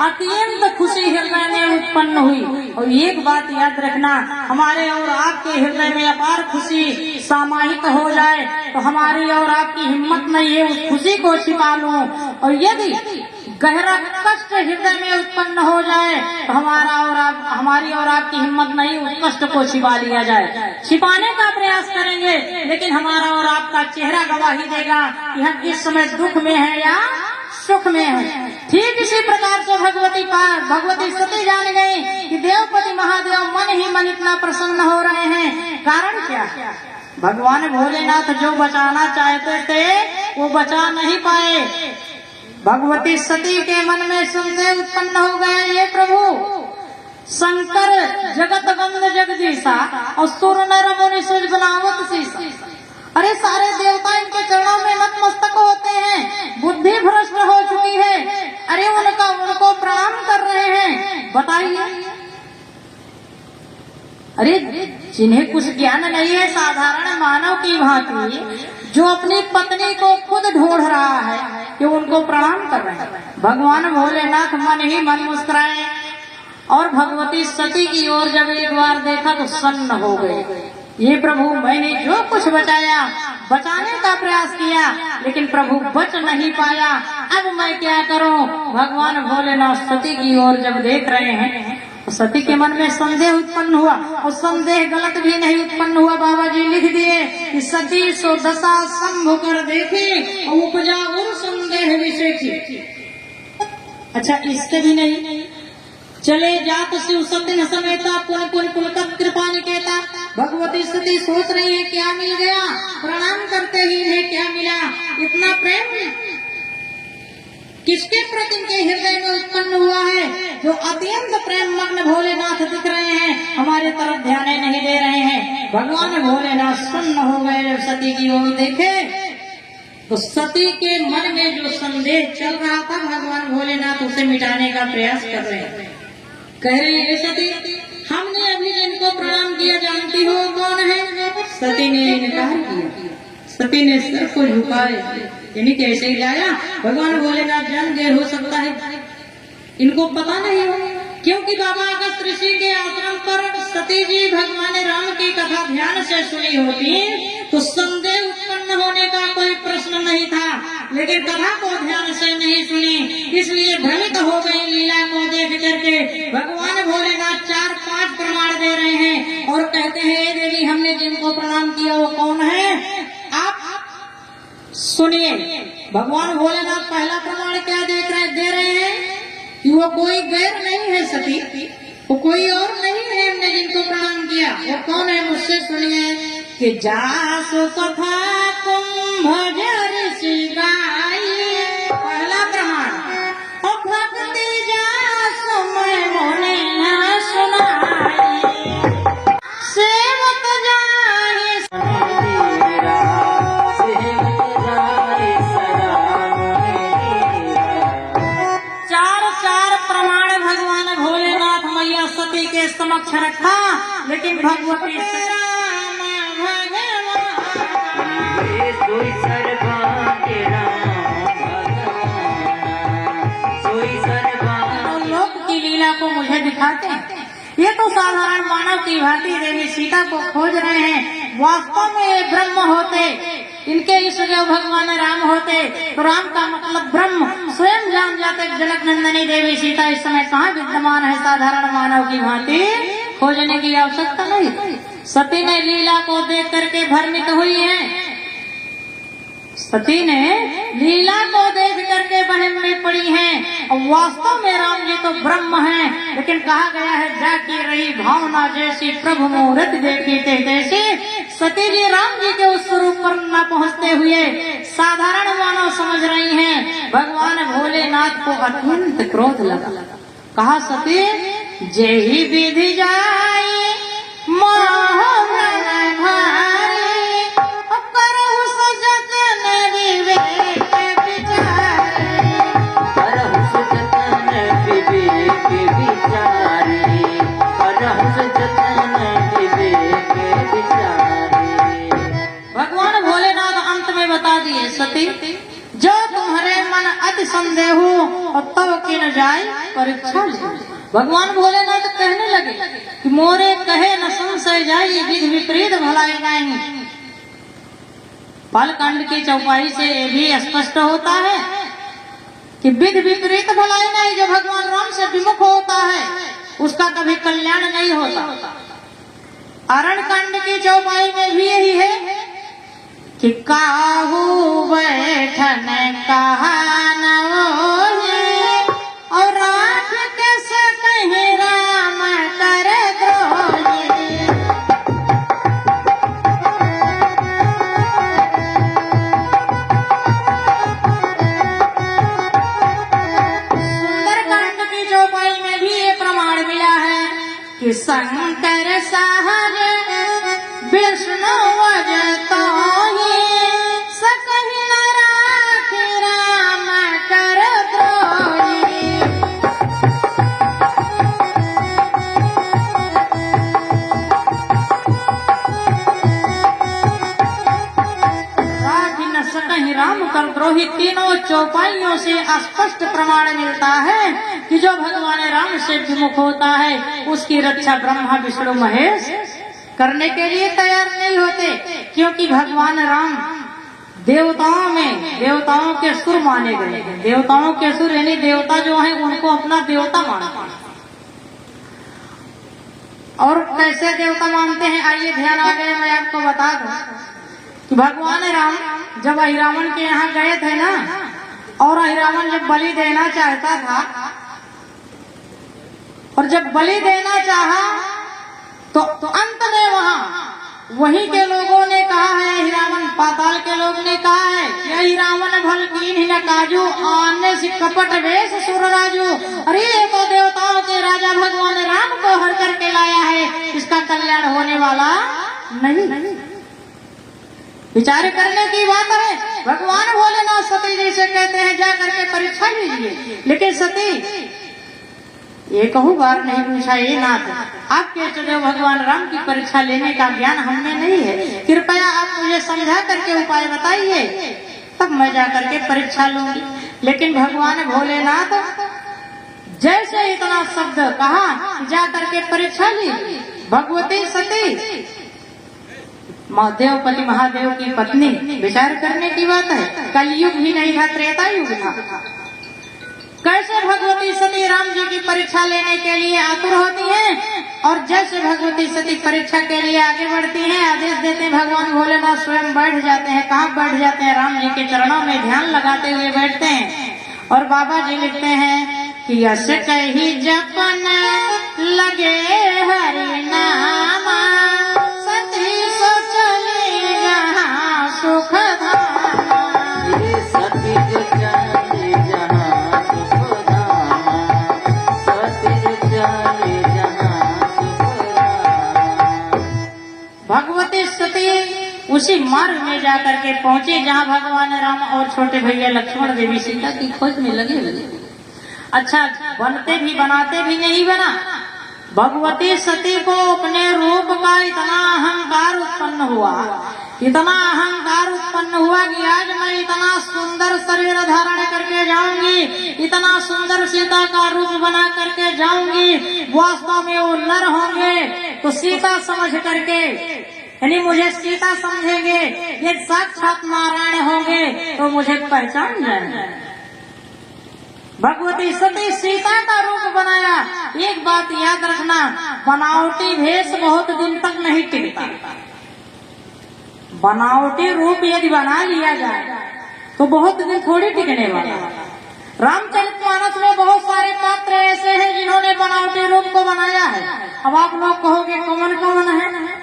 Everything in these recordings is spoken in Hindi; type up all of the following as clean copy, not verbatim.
अत्यंत खुशी हृदय में उत्पन्न हुई। और एक बात याद रखना, हमारे और आपके हृदय में अपार खुशी समाहित हो जाए तो हमारी और आपकी हिम्मत नहीं है उस खुशी को छिपा लूं। और यदि गहरा कष्ट हृदय में उत्पन्न हो जाए तो हमारी और आपकी हिम्मत नहीं उस कष्ट को छिपा लिया जाए। छिपाने का प्रयास करेंगे लेकिन हमारा और आपका चेहरा गवाही देगा कि हम इस समय दुख में हैं या सुख में हैं। ठीक इसी प्रकार से भगवती सती जान गई कि देवपति महादेव मन ही मन इतना प्रसन्न हो रहे हैं। कारण क्या? भगवान भोलेनाथ जो बचाना चाहते थे वो बचा नहीं पाए। भगवती सती के मन में संदेह उत्पन्न हो गया, ये प्रभु शंकर जगत बंद जगदीशा और सुर नर मुनि सुज बनावत सीसा। अरे सारे देवता इनके चरणों में नतमस्तक होते हैं, बुद्धि भ्रष्ट हो चुकी है। अरे उनको प्रणाम कर रहे हैं, बताइए। अरे जिन्हें कुछ ज्ञान नहीं है, साधारण मानव की भांति जो अपनी पत्नी को खुद ढूंढ रहा है कि उनको प्रणाम कर रहे हैं। भगवान भोलेनाथ मन ही मन मुस्कुराए और भगवती सती की ओर जब एक बार देखा तो सन्न हो गए। ये प्रभु मैंने जो कुछ बचाने का प्रयास किया लेकिन प्रभु बच नहीं पाया, अब मैं क्या करूं? भगवान भोलेनाथ सती की ओर जब देख रहे हैं तो सती के मन में संदेह उत्पन्न हुआ। और संदेह गलत भी नहीं उत्पन्न हुआ, बाबा जी लिख दिए कि सती सो दशा संभु कर देखी और उपजा उर संदेह विशेषी। अच्छा, इससे भी नहीं चले जात शिव सतिन समेता पुन पुन पुलकत कृपा निकेता। भगवती सती सोच रही है क्या मिल गया, प्रणाम करते ही इन्हें क्या मिला। इतना प्रेम किसके प्रति इनके हृदय में उत्पन्न हुआ है? जो अत्यंत प्रेम मग्न भोलेनाथ दिख रहे हैं, हमारे तरफ ध्यान नहीं दे रहे हैं। भगवान भोलेनाथ सन्न हो गए। जब सती की ओर देखे तो सती के मन में जो संदेह चल रहा था, भगवान भोलेनाथ उसे मिटाने का प्रयास कर रहे हैं। कह रहे हैं, सती हमने अभी जिनको प्रणाम किया जानती हो कौन है? सती ने इनकार किया। सती ने सिर को झुकाए, यानी कैसे ही लाया। भगवान भोलेनाथ जान गए, हो सकता है इनको पता नहीं हो, क्योंकि बाबा अगस्त ऋषि के आश्रम पर सती जी भगवान राम की कथा ध्यान से सुनी होती तो संदेह उत्पन्न होने का कोई प्रश्न नहीं था, लेकिन कथा को ध्यान से नहीं सुनी, इसलिए भ्रमित हो गई। लीला को देख करके भगवान भोलेनाथ 4-5 प्रमाण दे रहे हैं और कहते हैं, देवी हमने जिनको प्रणाम किया वो कौन है, आप सुनिए। भगवान भोलेनाथ पहला प्रमाण क्या दे रहे हैं कि वो कोई गैर नहीं है सती, वो कोई और नहीं है हमने जिनको प्रणाम किया। वो कौन है, मुझसे सुनिए कि जासु कथा कुंभ ऋषि गाई। पहला प्रमाण, और भक्ति जासु मैं मोने न सुनाई, सेवक जाहि चार प्रमाण भगवान भोलेनाथ मैया सती के समक्ष रखा, लेकिन भगवती लोक की लीला को मुझे दिखाते हैं। ये तो साधारण मानव की भांति देवी सीता को खोज रहे हैं, वास्तव में ये ब्रह्म होते, इनके ईश्वर भगवान राम होते तो राम का मतलब ब्रह्म स्वयं जान जाते। जनक नंदनी देवी सीता इस समय कहाँ विद्यमान है, साधारण मानव की भांति खोजने की आवश्यकता नहीं। सती ने लीला को देख करके भ्रमित हुई है, सती ने लीला को देख करके वहम में पड़ी हैं। और वास्तव में राम जी तो ब्रह्म हैं, लेकिन कहा गया है जाकी रही भावना जैसी प्रभु मूर्त देखी थे तैसी। सती जी राम जी के उस स्वरूप पर न पहुँचते हुए साधारण मानव समझ रही हैं। भगवान भोलेनाथ को अत्यंत क्रोध लगा, कहा सती जय ही विधि जाई भगवान भोलेनाथ अंत में बता दिए, सती जो तुम्हारे मन अति संदेह और तब के न जाए परीक्षा ले। भगवान भोलेनाथ कहने लगे कि मोरे कहे न संशय जाई, विधि विपरीत भलाई नहीं। बालकांड की चौपाई से ये भी स्पष्ट होता है कि विधि विपरीत भलाई नहीं। जो भगवान राम से विमुख होता है उसका कभी कल्याण नहीं होता। अरण्य कांड की चौपाई में भी यही है कि काहू बैठन कहा न होए, और राख के सकहि राम कर द्रोही। सुंदरकांड की चौपाई में भी ये प्रमाण मिला है कि शंकर सहज विष्णु वजतो ही सकहि न राख राम कर द्रोही। राख न सकहि राम कर द्रोही तीनों चौपाइयों से स्पष्ट प्रमाण मिलता है कि जो भगवान राम से विमुख होता है उसकी रक्षा ब्रह्मा विष्णु महेश करने के लिए तैयार नहीं होते, क्योंकि भगवान राम देवताओं के सुर माने गए हैं। देवताओं के सुर यानी देवता जो हैं उनको अपना देवता मानते हैं। और कैसे देवता मानते हैं आइए ध्यान आ गए, मैं आपको बता दूं कि भगवान राम जब अहिरावण के यहाँ गए थे ना, और अहिरावण जब बलि देना चाहता था, और जब बलि देना चाहा तो अंत में वहीं के लोगों ने कहा है, अहिरावण पाताल के लोग ने कहा है कि अहिरावण भल कीन ही न काजू, आने से कपट वेश सुर राजू। अरे ये तो देवताओं के राजा भगवान राम को हर करके लाया है, इसका कल्याण होने वाला नहीं। विचार करने की बात है। भगवान भोलेनाथ सती जी से कहते हैं जा करके परीक्षा लीजिए, लेकिन सती ये कहूँ बार नहीं पूछा, ये नाथ आपके इष्टदेव भगवान राम की परीक्षा लेने का ज्ञान हमें नहीं है, कृपया आप मुझे समझा करके उपाय बताइए, तब मैं जा करके परीक्षा लूंगी। लेकिन भगवान भोलेनाथ जैसे इतना शब्द कहा जा करके परीक्षा ली, भगवती सती देवपति महादेव की पत्नी, विचार करने की बात है, कलयुग भी नहीं था, त्रेता युग था। कैसे भगवती सती राम जी की परीक्षा लेने के लिए आतुर होती हैं, और जैसे भगवती सती परीक्षा के लिए आगे बढ़ती हैं, आदेश देते हैं, भगवान भोलेनाथ स्वयं बैठ जाते हैं। कहाँ बैठ जाते हैं? राम जी के चरणों में ध्यान लगाते हुए बैठते हैं। और बाबा जी लिखते हैं कि यश कही जपन लगे हरि नामा, सती सो चली जहाँ सुख धामा। सती जो चली जहाँ सुख धामा, सती जो चली जहाँ सुख धामा। भगवती सती उसी मार्ग में जाकर के पहुंचे जहाँ भगवान राम और छोटे भैया लक्ष्मण देवी सीता की खोज में लगे हुए। अच्छा, बनते भी बनाते भी नहीं बना। भगवती सती को अपने रूप का इतना अहंकार उत्पन्न हुआ, इतना अहंकार उत्पन्न हुआ कि आज मैं इतना सुंदर शरीर धारण करके जाऊंगी, इतना सुंदर सीता का रूप बना करके जाऊंगी, वास्तव में वो नर होंगे तो सीता समझ करके, यानी मुझे सीता समझेंगे, ये साक्षात नारायण होंगे तो मुझे पहचान जाएंगे। भगवती सती सीता का रूप बनाया। एक बात याद रखना, बनावटी भेष बहुत दिन तक नहीं टिकता। बनावटी रूप यदि बना लिया जाए तो बहुत दिन थोड़ी टिकने वाला। रामचरितमानस में बहुत सारे पात्र ऐसे हैं जिन्होंने बनावटी रूप को बनाया है। अब आप लोग कहोगे कौन कौन है?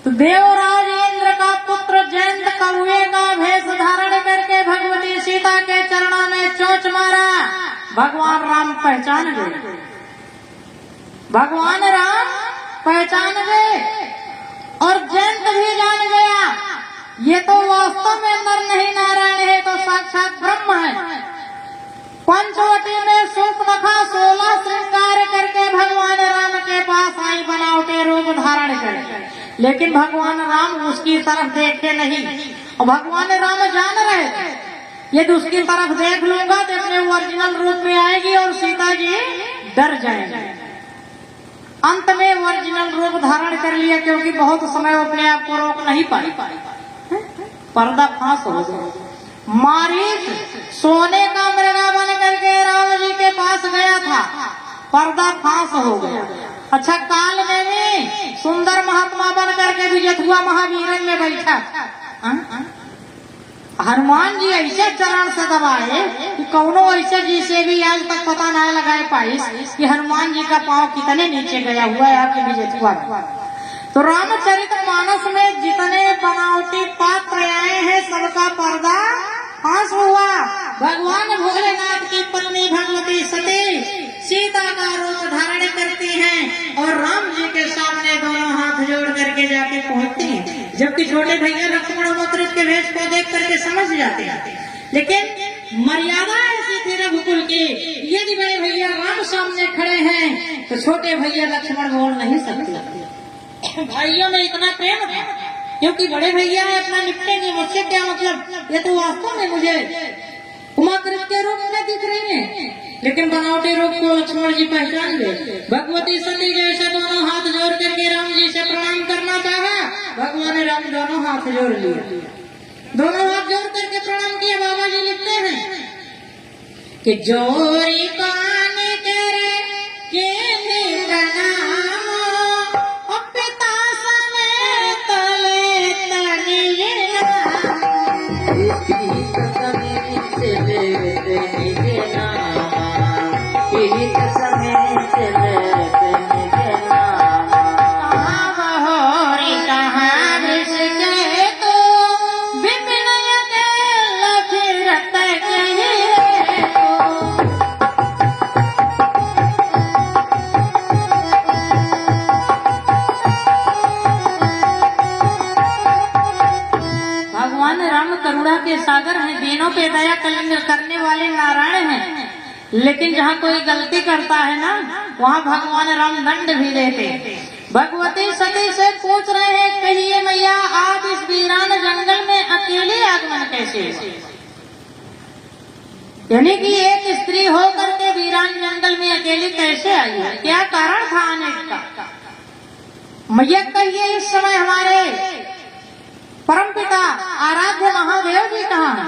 तो देवराज इंद्र का पुत्र जयंत कौवे का भेष धारण करके भगवती सीता के चरणों में चोंच मारा। भगवान राम पहचान गए, भगवान राम पहचान गए और जयंत भी जान गया ये तो वास्तव में नर नहीं नारायण है, तो साक्षात ब्रह्म है। पंचवटी में सूर्पनखा 16 श्रृंगार करके भगवान राम के पास आई बनावटी रूप धारण करके, लेकिन भगवान राम उसकी तरफ देखे नहीं। और भगवान राम जान रहे थे यदि उसकी तरफ देख लूंगा तो अपने ओरिजिनल रूप में आएगी और सीता जी डर जाएंगे। अंत में ओरिजिनल रूप धारण कर लिया, क्योंकि बहुत समय वो अपने आप को रोक नहीं पाई, पर्दा फांस हो गया। मारीच सोने का मृगा बन करके राम जी के पास गया था, पर्दा फांस हो गया। अच्छा, काल में भी सुंदर महात्मा बन करके भी जथुआ महावीर में बैठा। हनुमान जी ऐसे चरण से दबाए कि कौनो ऐसे जिसे भी आज तक पता न लगाए पाई कि हनुमान जी का पांव कितने नीचे गया हुआ है आपके विजयथुआ। तो रामचरितमानस में जितने बनावटी पात्र आए हैं सबका पर्दा फांस हुआ। भगवान भोलेनाथ की पत्नी भगवती सती सीता का रूप धारण करती हैं और राम जी के सामने दोनों हाथ जोड़ करके जाके पहुंचती हैं, जबकि छोटे भैया लक्ष्मण और के वेश को देख करके समझ जाते हैं। लेकिन मर्यादा ऐसी थी रघुकुल की, यदि बड़े भैया राम सामने खड़े हैं तो छोटे भैया लक्ष्मण बोल नहीं सकते। भाइयों में इतना प्रेम था, क्योंकि बड़े भैया अपना निपटेंगे, मुझसे क्या मतलब, ये तो वास्तव में मुझे उमाकृत के रूप में दिख रही है, लेकिन बनावटी रूप को लक्ष्मण जी पहचान गए। भगवती सती जैसे दोनों हाथ जोड़ करके राम जी से प्रणाम करना चाहा, भगवान राम दोनों हाथ जोड़ लिए, दोनों हाथ जोड़ करके प्रणाम किया। बाबा जी लिखते हैं कि जोरी कान करे के प्रणाम पिता समेत तले तनिया करुणा के सागर हैं, दीनों पे दया करने वाले नारायण हैं। लेकिन जहाँ कोई गलती करता है ना, वहाँ भगवान राम दंड भी देते। भगवती सती से पूछ रहे हैं, कहिए मैया आप इस वीरान जंगल में अकेले आगमन कैसे? यानी कि एक स्त्री हो करके वीरान जंगल में अकेले कैसे आई है, क्या कारण था आने का? मैया कहिए इस समय हमारे परमपिता आराध्य महादेव जी कहाँ हैं?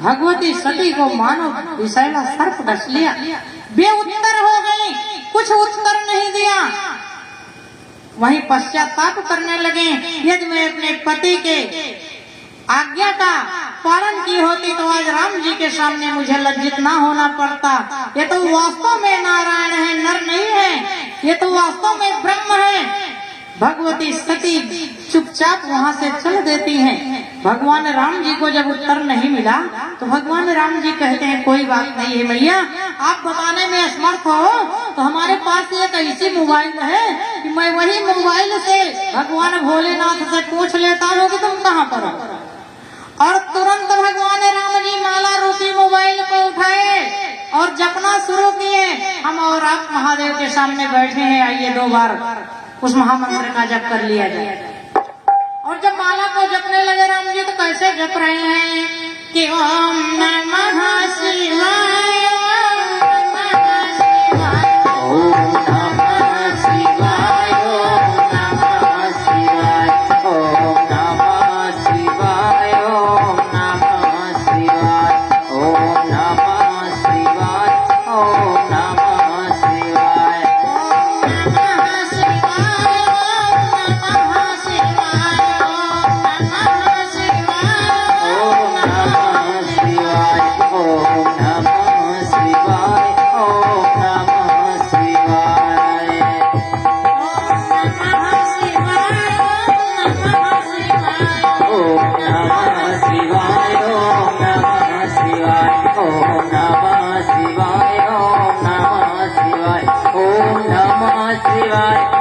भगवती सती को मानो विषैला सर्प डस लिया, बेउत्तर हो गई, कुछ उत्तर नहीं दिया। वहीं पश्चाताप करने लगे, यदि मैं अपने पति के आज्ञा का पालन की होती तो आज राम जी के सामने मुझे लज्जित ना होना पड़ता। ये तो वास्तव में नारायण है, नर नहीं है, ये तो वास्तव में ब्रह्म है। भगवती सती चुपचाप वहाँ से चल देती हैं। भगवान राम जी को जब उत्तर नहीं मिला तो भगवान राम जी कहते हैं, कोई बात नहीं है मैया, आप बताने में असमर्थ हो तो हमारे पास एक ऐसी मोबाइल है कि मैं वही मोबाइल से भगवान भोलेनाथ से पूछ लेता हूँ कि तुम कहाँ पर हो। और तुरंत भगवान राम जी माला रूपी मोबाइल को उठाए और जपना शुरू किए। हम और आप महादेव के सामने बैठे हैं, आइए 2 बार उस महामंत्र का जप कर लिया जाए। और जब माला को जपने लगे राम जी तो कैसे जप रहे हैं कि ओम नमः शिवाय, शिवाय।